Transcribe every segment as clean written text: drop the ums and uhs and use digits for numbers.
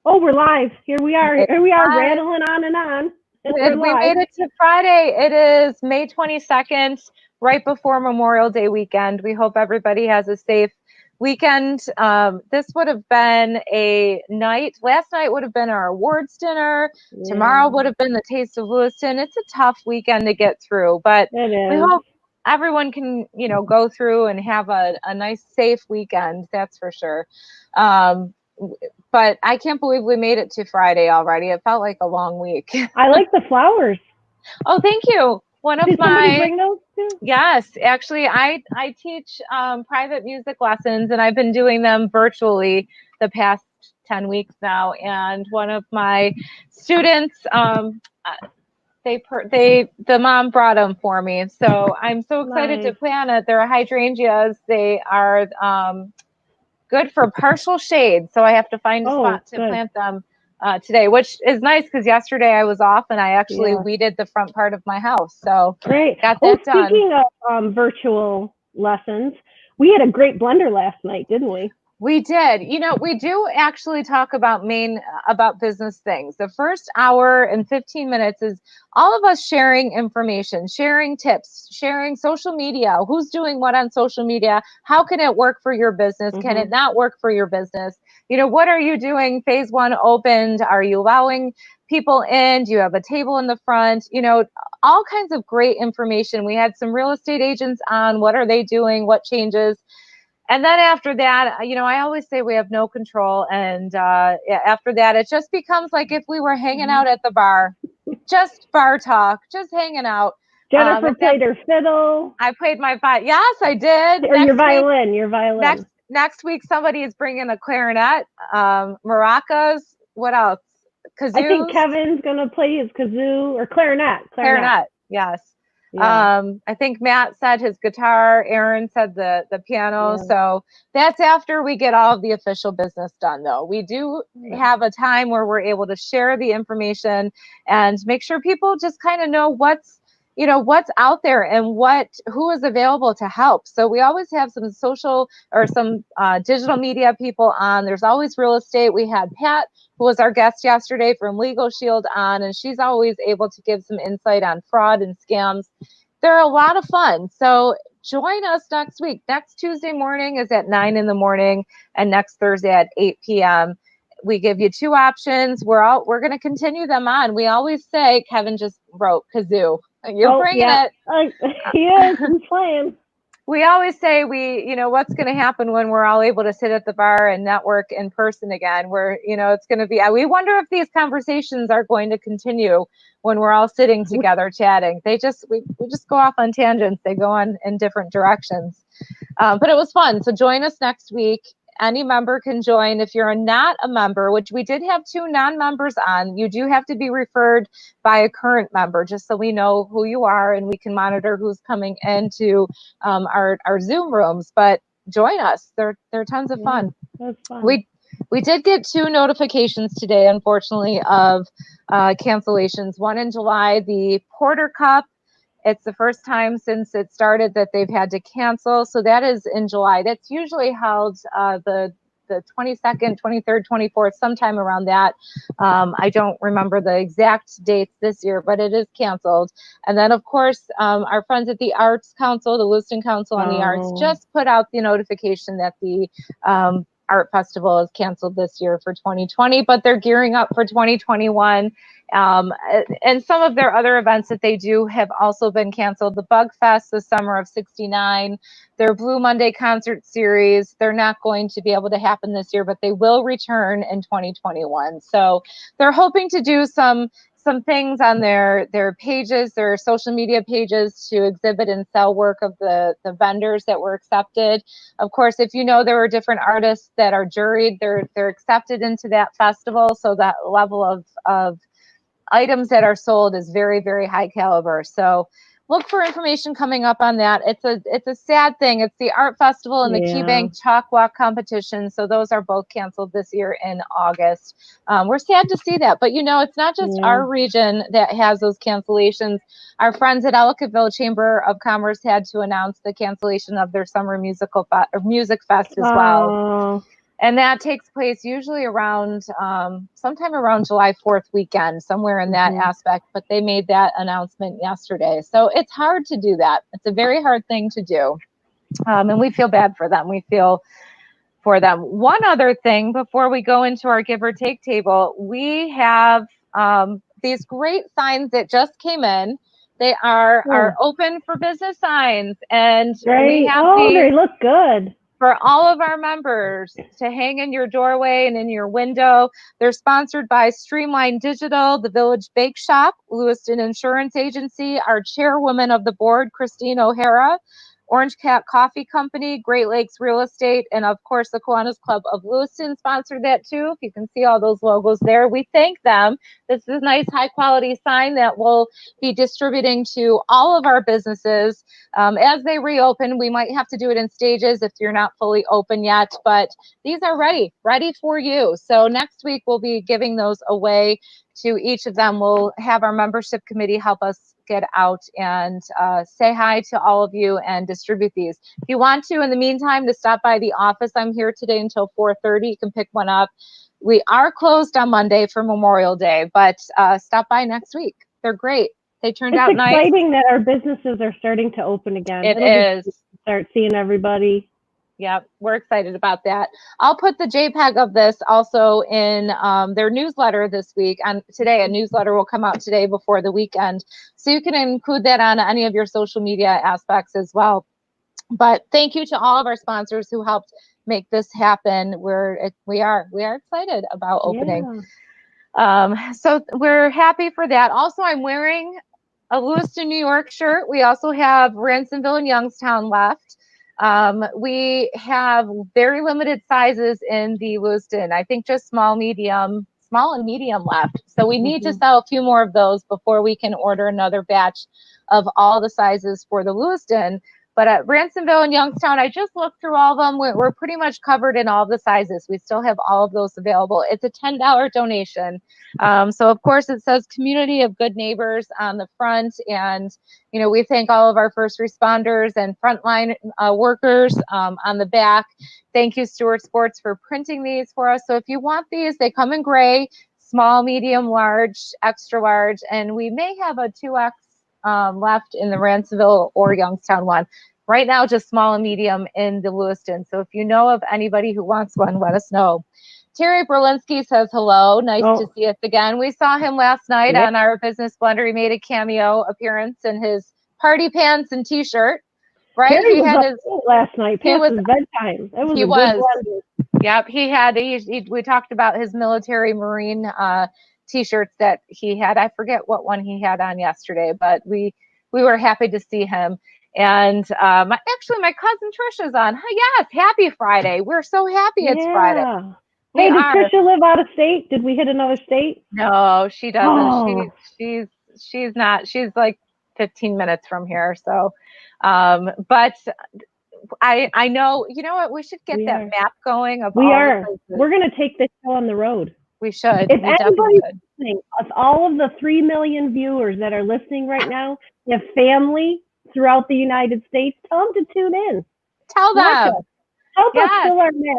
Oh, we're live. Here we are. It's Here we are, live. rattling on and on. And we're We live. made it to Friday. It is May 22nd, right before Memorial Day weekend. We hope everybody has a safe weekend. This would have been a night. Last night would have been our awards dinner. Yeah, Tomorrow would have been the Taste of Lewiston. It's a tough weekend to get through, but it we is. hope everyone can, go through and have a nice, safe weekend. That's for sure. But I can't believe we made it to Friday already. It felt like a long week. I like the flowers. Oh, thank you. One of Did somebody my bring those too? Yes, actually, I teach private music lessons, and I've been doing them virtually the past 10 weeks now. And one of my students, the mom brought them for me, so I'm so excited to Nice. plant it. They're hydrangeas. They are good for partial shade, so I have to find a Oh, spot to good. plant them today, which is nice because yesterday I was off and I actually Yeah. weeded the front part of my house, so Great. got Oh, that done. speaking of virtual lessons, we had a great blender last night, didn't we? We did. We do actually talk about business things. The first hour and 15 minutes is all of us sharing information, sharing tips, sharing social media, who's doing what on social media, how can it work for your business, can it not work for your business? What are you doing? Phase 1 opened. Are you allowing people in? Do you have a table in the front? All kinds of great information. We had some real estate agents on. What are they doing? What changes? And then after that, I always say we have no control. And after that, it just becomes like if we were hanging out at the bar, just bar talk, just hanging out. Jennifer played her fiddle. I played my violin. Yes, I did. Or your violin. Your violin. Next week, somebody is bringing a clarinet, maracas. What else? Kazoos. I think Kevin's gonna play his kazoo or clarinet. Clarinet. Yes. Yeah. I think Matt said his guitar, Aaron said the piano. Yeah. So that's after we get all of the official business done, though. We do have a time where we're able to share the information and make sure people just kind of know what's out there and who is available to help. So we always have some social or some digital media people on. There's always real estate. We had Pat, who was our guest yesterday from Legal Shield, on, and she's always able to give some insight on fraud and scams. They're a lot of fun. So join us next week. Next Tuesday morning is at 9 in the morning, and next Thursday at 8 p.m. We give you two options. We're going to continue them on. We always say, Kevin just wrote kazoo. You're bringing it. He is. He's playing. We always say what's going to happen when we're all able to sit at the bar and network in person again, where, it's going to be, we wonder if these conversations are going to continue when we're all sitting together chatting. We just go off on tangents. They go on in different directions. But it was fun. So join us next week. Any member can join. If you're not a member, which we did have 2 non-members on, you do have to be referred by a current member, just so we know who you are and we can monitor who's coming into our Zoom rooms. But join us. They're tons of fun. That's fun. We did get 2 notifications today, unfortunately, of cancellations. One in July, the Porter Cup. It's the first time since it started that they've had to cancel. So that is in July. That's usually held the 22nd, 23rd, 24th, sometime around that. I don't remember the exact dates this year, but it is canceled. And then, of course, our friends at the Arts Council, the Lewiston Council on the Arts, just put out the notification that the Art Festival is canceled this year for 2020, but they're gearing up for 2021. And some of their other events that they do have also been canceled. The Bug Fest, the Summer of 69, their Blue Monday concert series, they're not going to be able to happen this year, but they will return in 2021. So they're hoping to do some things on their pages, their social media pages, to exhibit and sell work of the vendors that were accepted. Of course, if there were different artists that are juried, they're accepted into that festival. So that level of items that are sold is very, very high caliber. So look for information coming up on that. It's a sad thing. It's the Art Festival and the KeyBank Chalk Walk competition. So those are both canceled this year in August. We're sad to see that, but it's not just our region that has those cancellations. Our friends at Ellicottville Chamber of Commerce had to announce the cancellation of their summer music fest as well. And that takes place usually around sometime around July 4th weekend, somewhere in that aspect. But they made that announcement yesterday. So it's hard to do that. It's a very hard thing to do. And we feel bad for them. We feel for them. One other thing before we go into our give or take table, we have these great signs that just came in. They are our open for business signs. And we have they look good. For all of our members to hang in your doorway and in your window. They're sponsored by Streamline Digital, the Village Bake Shop, Lewiston Insurance Agency, our chairwoman of the board, Christine O'Hara, Orange Cat Coffee Company, Great Lakes Real Estate, and of course the Kiwanis Club of Lewiston sponsored that too. If you can see all those logos there, we thank them. This is a nice high quality sign that we'll be distributing to all of our businesses as they reopen. We might have to do it in stages if you're not fully open yet, but these are ready for you. So next week we'll be giving those away to each of them. We'll have our membership committee help us get out and say hi to all of you and distribute these. If you want to, in the meantime, to stop by the office, I'm here today until 4:30. You can pick one up. We are closed on Monday for Memorial Day, but stop by next week. They're great. They turned out nice. It's exciting that our businesses are starting to open again. It is. Start seeing everybody. Yep, we're excited about that. I'll put the JPEG of this also in their newsletter this week. And today, a newsletter will come out today before the weekend. So you can include that on any of your social media aspects as well. But thank you to all of our sponsors who helped make this happen. We are excited about opening. Yeah. So we're happy for that. Also, I'm wearing a Lewiston, New York shirt. We also have Ransomville and Youngstown left. We have very limited sizes in the Lewiston. I think just small and medium left. So we need to sell a few more of those before we can order another batch of all the sizes for the Lewiston. But at Ransomville and Youngstown, I just looked through all of them. We're pretty much covered in all the sizes. We still have all of those available. It's a $10 donation. So of course it says Community of Good Neighbors on the front. And, you know, we thank all of our first responders and frontline workers on the back. Thank you, Stewart Sports, for printing these for us. So if you want these, they come in gray, small, medium, large, extra large, and we may have a 2X left in the Ransomville or Youngstown one. Right now, just small and medium in the Lewiston. So if you know of anybody who wants one, let us know. Terry Berlinski says hello. Nice to see us again. We saw him last night on our Business Blender. He made a cameo appearance in his party pants and T-shirt. Right? Terry was last night. It was bedtime. It was a good blender. Yep. We talked about his military Marine T-shirts that he had. I forget what one he had on yesterday, but we were happy to see him. And my cousin Trisha's on. Yes, happy Friday. We're so happy it's Friday. Hey, did Trisha live out of state? Did we hit another state? No, she doesn't. Oh. She's not. She's like 15 minutes from here. So, but I know. You know what? We should get that map going. We're going to take this show on the road. We should. If anybody's listening, of all of the 3 million viewers that are listening right now, have family throughout the United States, tell them to tune in. Tell them. Help us fill our map.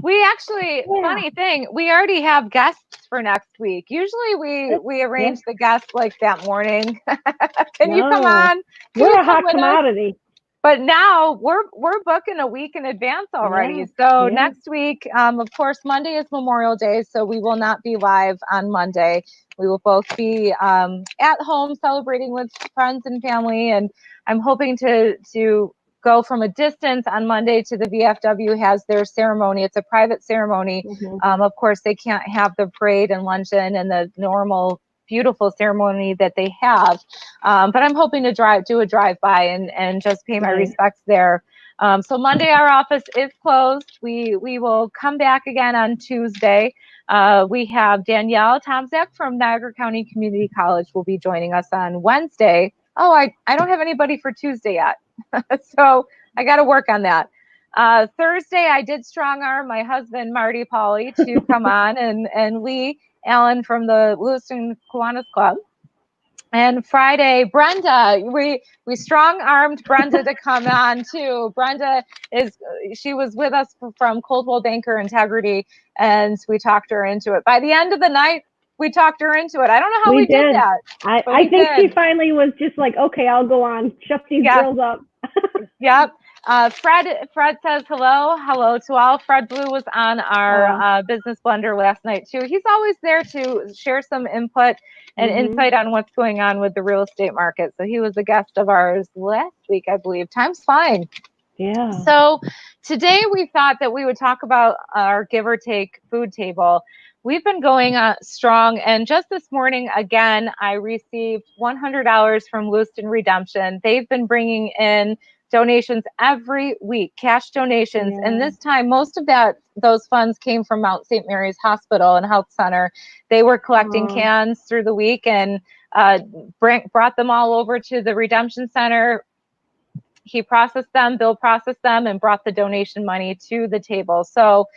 We actually, funny thing, we already have guests for next week. Usually we arrange the guests like that morning. Can you come on? We're a hot commodity. But now we're booking a week in advance already. So next week, of course, Monday is Memorial Day, so we will not be live on Monday. We will both be at home celebrating with friends and family. And I'm hoping to go from a distance on Monday to the VFW has their ceremony. It's a private ceremony. Of course, they can't have the parade and luncheon and the normal beautiful ceremony that they have. But I'm hoping to do a drive-by and just pay my respects there. So Monday, our office is closed. We will come back again on Tuesday. We have Danielle Tomczak from Niagara County Community College will be joining us on Wednesday. Oh, I don't have anybody for Tuesday yet. So I got to work on that. Thursday, I did strong arm my husband, Marty Pauly, to come on and Lee Allen from the Lewiston Kiwanis Club. And Friday, Brenda, we strong-armed Brenda to come on too. Brenda she was with us from Coldwell Banker Integrity, and we talked her into it. By the end of the night, we talked her into it. I don't know how we did that. I think she finally was just like, okay, I'll go on. Shut these girls up. Yep. Fred says hello to all. Fred Blue was on our Business Blender last night too. He's always there to share some input and insight on what's going on with the real estate market. So he was a guest of ours last week, I believe. Time's flying. Yeah. So today we thought that we would talk about our give or take food table. We've been going strong, and just this morning, again, I received $100 from Lewiston Redemption. They've been bringing in donations every week, cash donations, and this time, most of those funds came from Mount St. Mary's Hospital and Health Center. They were collecting cans through the week and brought them all over to the Redemption Center. He processed them, Bill processed them, and brought the donation money to the table. So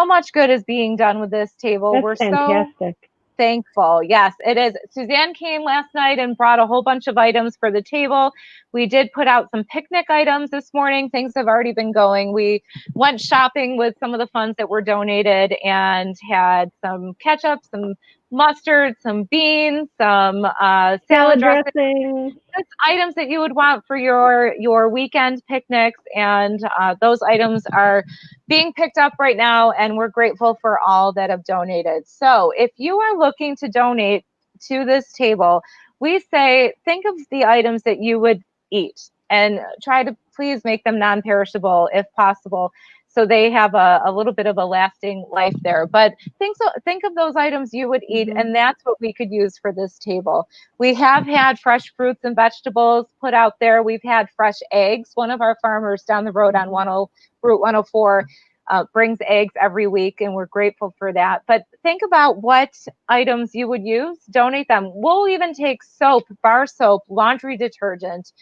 much good is being done with this table. That's We're fantastic. So thankful. Yes, it is. Suzanne came last night and brought a whole bunch of items for the table. We did put out some picnic items this morning. Things have already been going. We went shopping with some of the funds that were donated and had some ketchup, some mustard, some beans, some salad dressing. Just items that you would want for your weekend picnics, and those items are being picked up right now, and we're grateful for all that have donated. So if you are looking to donate to this table, we say think of the items that you would eat and try to please make them non-perishable if possible, so they have a little bit of a lasting life there. But think of those items you would eat, and that's what we could use for this table. We have had fresh fruits and vegetables put out there. We've had fresh eggs. One of our farmers down the road on Route 104 brings eggs every week, and we're grateful for that. But think about what items you would use, donate them. We'll even take soap, bar soap, laundry detergent,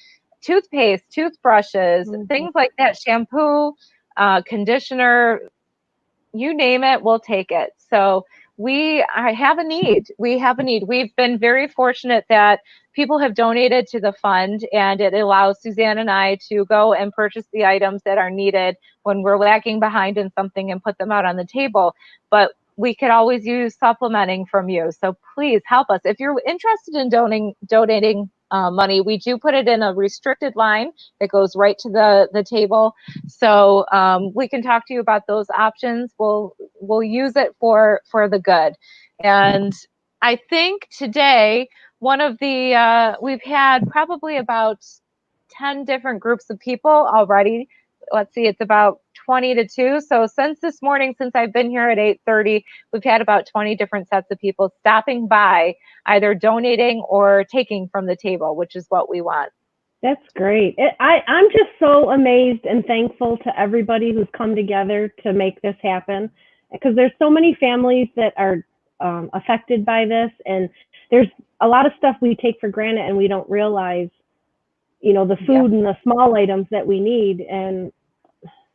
toothpaste, toothbrushes, things like that, shampoo, conditioner, you name it, we'll take it. So I have a need. We have a need. We've been very fortunate that people have donated to the fund, and it allows Suzanne and I to go and purchase the items that are needed when we're lagging behind in something and put them out on the table. But we could always use supplementing from you. So please help us. If you're interested in donating money, we do put it in a restricted line that goes right to the table. So we can talk to you about those options. We'll use it for the good. And I think today, one of the we've had probably about 10 different groups of people already. Let's see, it's about 20 to 2. So since this morning, since I've been here at 8:30, we've had about 20 different sets of people stopping by, either donating or taking from the table, which is what we want. That's great. I'm just so amazed and thankful to everybody who's come together to make this happen, because there's so many families that are affected by this, and there's a lot of stuff we take for granted and we don't realize, the food and the small items that we need, and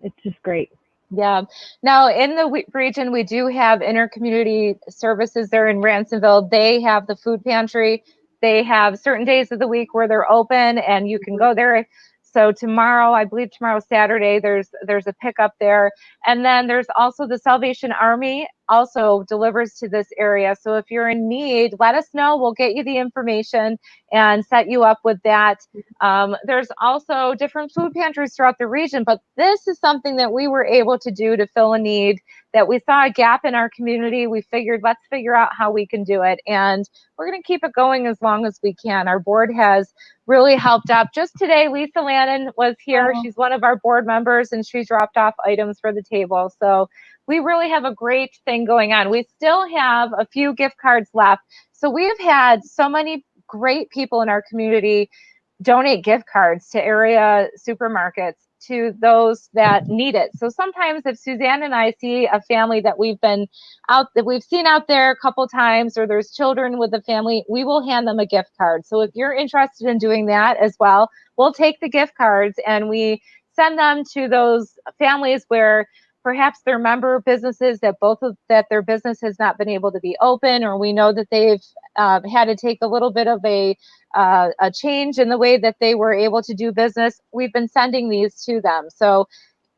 it's just great. Yeah. Now, in the region, we do have intercommunity services there in Ransomville. They have the food pantry. They have certain days of the week where they're open, and you can go there. So tomorrow, I believe tomorrow, Saturday, there's a pickup there. And then there's also the Salvation Army also delivers to this area. So if you're in need, let us know. We'll get you the information and set you up with that. There's also different food pantries throughout the region, but this is something that we were able to do to fill a need that we saw a gap in our community. We figured, let's figure out how we can do it. And we're going to keep it going as long as we can. Our board has really helped up. Just today, Lisa Lannon was here. She's one of our board members, and she dropped off items for the table. So we really have a great thing going on. We still have a few gift cards left. So we've had so many great people in our community donate gift cards to area supermarkets, to those that need it. So sometimes if Suzanne and I see a family that we've seen out there a couple times, or there's children with the family, we will hand them a gift card. So if you're interested in doing that as well, we'll take the gift cards and we send them to those families where perhaps their member businesses that their business has not been able to be open, or we know that they've had to take a little bit of a change in the way that they were able to do business, we've been sending these to them. So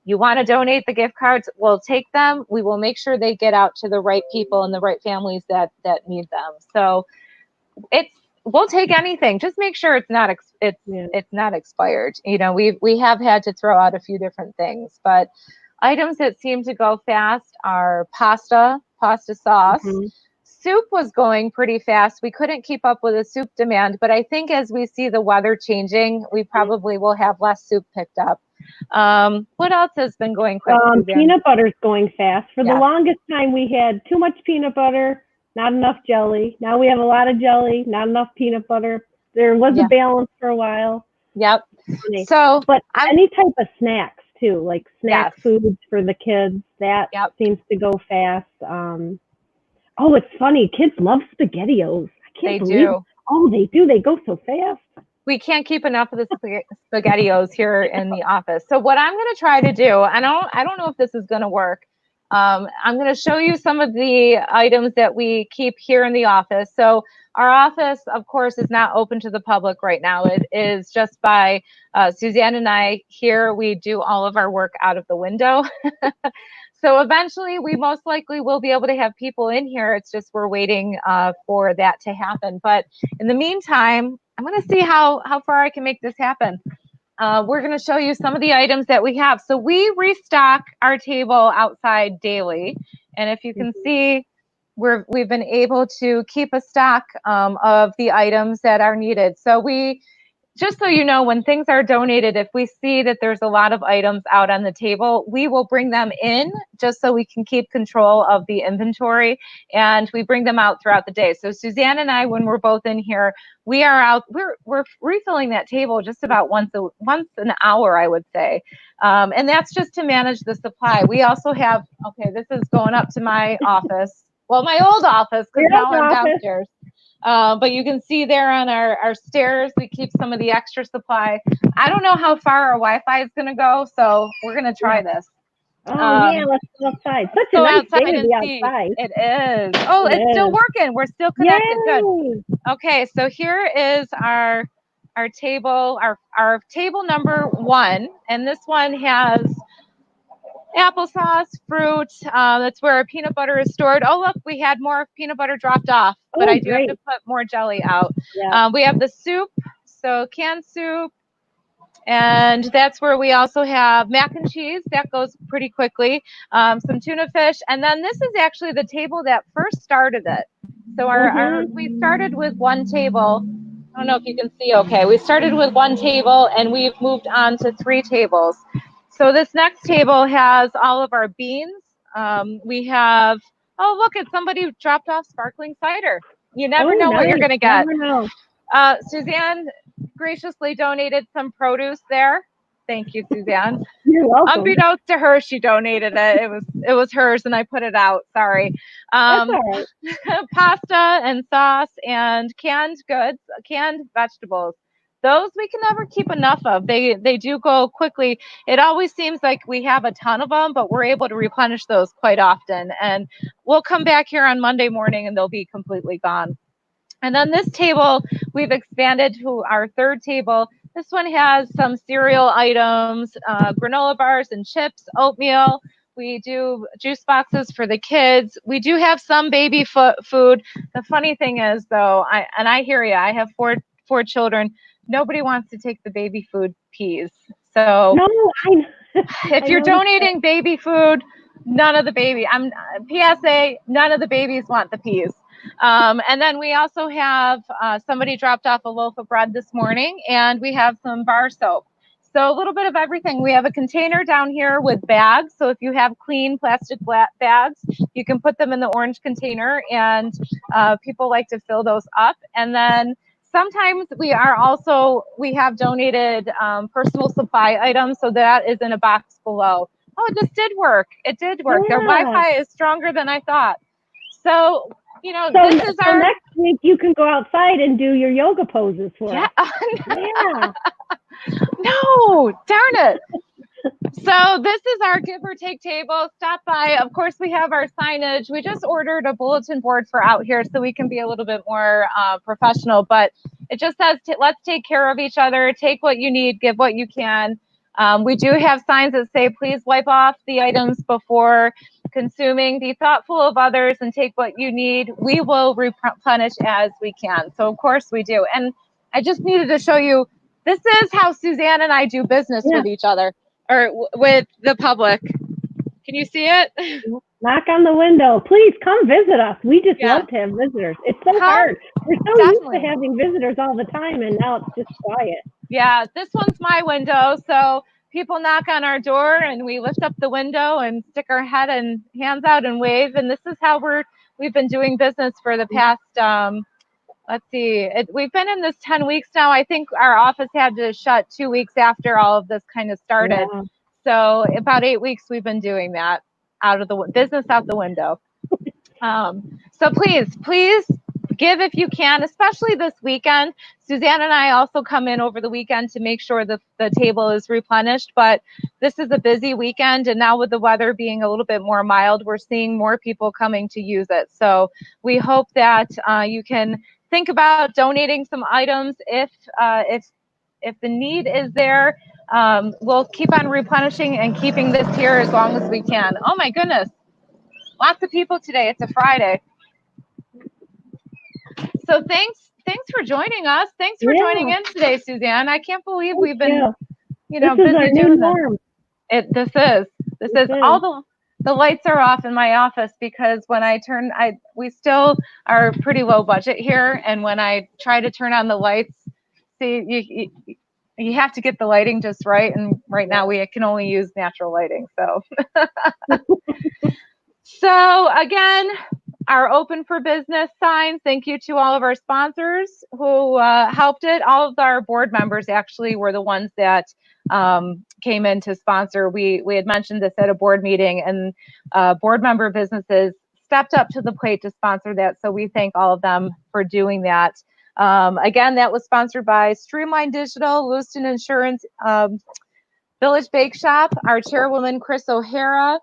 you want to donate the gift cards, we'll take them. We will make sure they get out to the right people and the right families that need them. So we'll take anything. Just make sure it's not not expired. You know, we have had to throw out a few different things, but items that seem to go fast are pasta sauce. Mhm. Soup was going pretty fast. We couldn't keep up with the soup demand, but I think as we see the weather changing, we probably will have less soup picked up. What else has been going quick? Peanut butter's going fast. For the Yeah. longest time, we had too much peanut butter, not enough jelly. Now we have a lot of jelly, not enough peanut butter. There was a balance for a while. Yep. Funny. So, but any type of snacks too, like snack Yes. foods for the kids, that Yep. seems to go fast. Oh, it's funny. Kids love SpaghettiOs. I They can't believe. do. Oh, they do. They go so fast. We can't keep enough of the SpaghettiOs here in the office. So what I'm going to try to do, and I don't know if this is going to work. I'm going to show you some of the items that we keep here in the office. So our office, of course, is not open to the public right now. It is just by Suzanne and I here. We do all of our work out of the window. So eventually, we most likely will be able to have people in here. It's just we're waiting for that to happen. But in the meantime, I'm going to see how far I can make this happen. We're going to show you some of the items that we have. So we restock our table outside daily. And if you can see, we've been able to keep a stock of the items that are needed. So just so you know, when things are donated, if we see that there's a lot of items out on the table, we will bring them in just so we can keep control of the inventory, and we bring them out throughout the day. So Suzanne and I, when we're both in here, we are out, we're refilling that table just about once an hour, I would say. And that's just to manage the supply. We also have, okay, this is going up to my office. Well, my old office, because now I'm downstairs. But you can see there on our stairs, we keep some of the extra supply. I don't know how far our Wi-Fi is going to go, so we're going to try this. Oh, yeah, let's go outside. Such a nice day to be outside. It is. Oh, it's still working. We're still connected. Yay. Good. Okay, so here is our table, our table number 1, and this one has applesauce, fruit. That's where our peanut butter is stored. Oh, look, we had more peanut butter dropped off, but I do have to put more jelly out. Yeah. We have the soup, so canned soup, and that's where we also have mac and cheese. That goes pretty quickly. Some tuna fish, and then this is actually the table that first started it. So we started with one table. I don't know if you can see okay. We started with one table, and we've moved on to 3 tables. So this next table has all of our beans. We have, oh, look, it's somebody who dropped off sparkling cider. You never know what you're going to get. Never know. Suzanne graciously donated some produce there. Thank you, Suzanne. You're welcome. Unbeknownst to her, she donated it. It was hers, and I put it out. Sorry. That's all right. Pasta and sauce and canned goods, canned vegetables. Those we can never keep enough of. They do go quickly. It always seems like we have a ton of them, but we're able to replenish those quite often. And we'll come back here on Monday morning and they'll be completely gone. And then this table, we've expanded to our 3rd table. This one has some cereal items, granola bars and chips, oatmeal. We do juice boxes for the kids. We do have some baby food. The funny thing is, though, I hear you. I have four children. Nobody wants to take the baby food peas. So if you're donating baby food, none of the PSA, none of the babies want the peas. And then we also have somebody dropped off a loaf of bread this morning, and we have some bar soap. So a little bit of everything. We have a container down here with bags. So if you have clean plastic bags, you can put them in the orange container, and people like to fill those up. And then sometimes we have donated personal supply items. So that is in a box below. Oh, this did work. It did work. Yeah. Their Wi-Fi is stronger than I thought. So, this is our next week. You can go outside and do your yoga poses for us. Yeah. No, darn it. So this is our give or take table. Stop by. Of course, we have our signage. We just ordered a bulletin board for out here so we can be a little bit more professional, but it just says, let's take care of each other. Take what you need, give what you can. We do have signs that say, please wipe off the items before consuming. Be thoughtful of others and take what you need. We will replenish as we can. So of course we do. And I just needed to show you, this is how Suzanne and I do business with each other. Or with the public. Can you see it? Knock on the window. Please come visit us. We just love to have visitors. It's so hard. We're so used to having visitors all the time, and now it's just quiet. Yeah, this one's my window. So people knock on our door, and we lift up the window and stick our head and hands out and wave. And this is how we've been doing business for the past. Let's see. We've been in this 10 weeks now. I think our office had to shut 2 weeks after all of this kind of started. Yeah. So about 8 weeks we've been doing that out of the business out the window. So please give if you can, especially this weekend. Suzanne and I also come in over the weekend to make sure that the table is replenished, but this is a busy weekend, and now with the weather being a little bit more mild, we're seeing more people coming to use it. So we hope that you can think about donating some items if the need is there. We'll keep on replenishing and keeping this here as long as we can. Oh my goodness, lots of people today. It's a Friday. So thanks for joining us. Thanks for joining in today, Suzanne. I can't believe we've been, busy doing this. This is all the lights are off in my office because when we still are pretty low budget here, and when I try to turn on the lights, see you have to get the lighting just right, and right now we can only use natural lighting. So, so again, our open for business signs. Thank you to all of our sponsors who helped it. All of our board members actually were the ones that came in to sponsor. We had mentioned this at a board meeting, and board member businesses stepped up to the plate to sponsor that. So we thank all of them for doing that. Again, that was sponsored by Streamline Digital, Lewiston Insurance, Village Bake Shop, our chairwoman, Chris O'Hara,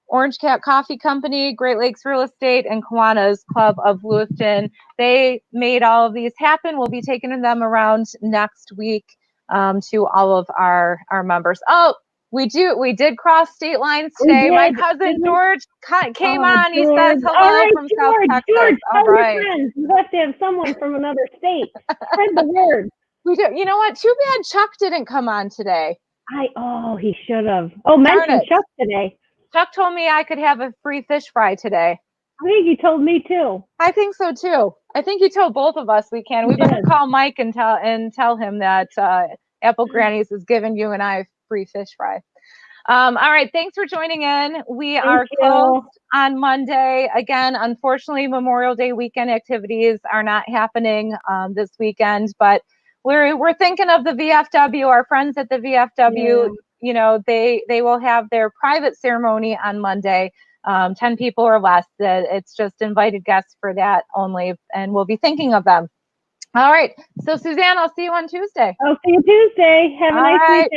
Orange Cat Coffee Company, Great Lakes Real Estate, and Kiwanis Club of Lewiston. They made all of these happen. We'll be taking them around next week to all of our members. Oh, we did cross state lines today. My cousin George came on. He says hello from South Texas. George, all right. You have to have someone from another state. Spread the word. We do. You know what? Too bad Chuck didn't come on today. He should have. Oh, mention Chuck today. Chuck told me I could have a free fish fry today. I think he told me too. I think so too. I think he told both of us we can. We better call Mike and tell him that Apple Grannies is giving you and I free fish fry. All right. Thanks for joining in. We are closed on Monday. Again, unfortunately, Memorial Day weekend activities are not happening this weekend, but we're thinking of the VFW, our friends at the VFW. Yeah. You know, they will have their private ceremony on Monday, 10 people or less. It's just invited guests for that only, and we'll be thinking of them. All right. So, Suzanne, I'll see you on Tuesday. I'll see you Tuesday. Have a nice weekend.